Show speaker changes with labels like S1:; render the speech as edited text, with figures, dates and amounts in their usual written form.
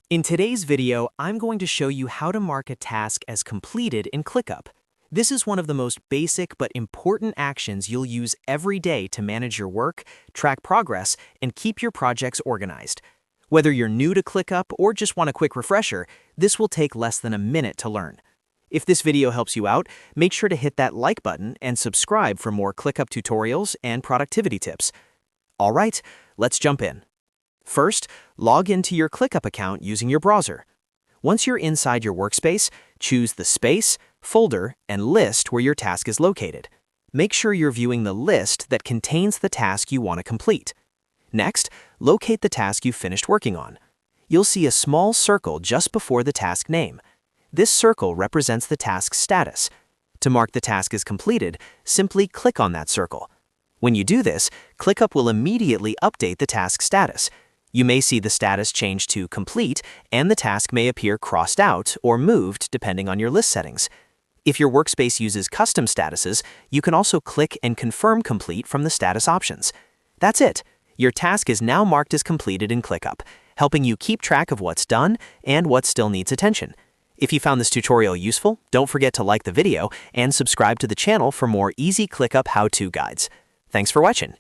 S1: In today's video, I'm going to show you how to mark a task as completed in ClickUp. This is one of the most basic but important actions you'll use every day to manage your work, track progress, and keep your projects organized. Whether you're new to ClickUp or just want a quick refresher, this will take less than a minute to learn. If this video helps you out, make sure to hit that like button and subscribe for more ClickUp tutorials and productivity tips. All right, let's jump in. First, log into your ClickUp account using your browser. Once you're inside your workspace, choose the space, folder, and list where your task is located. Make sure you're viewing the list that contains the task you want to complete. Next, locate the task you've finished working on. You'll see a small circle just before the task name. This circle represents the task's status. To mark the task as completed, simply click on that circle. When you do this, ClickUp will immediately update the task status. You may see the status change to complete, and the task may appear crossed out or moved depending on your list settings. If your workspace uses custom statuses, you can also click and confirm complete from the status options. That's it. Your task is now marked as completed in ClickUp, helping you keep track of what's done and what still needs attention. If you found this tutorial useful, don't forget to like the video and subscribe to the channel for more easy ClickUp how-to guides. Thanks for watching.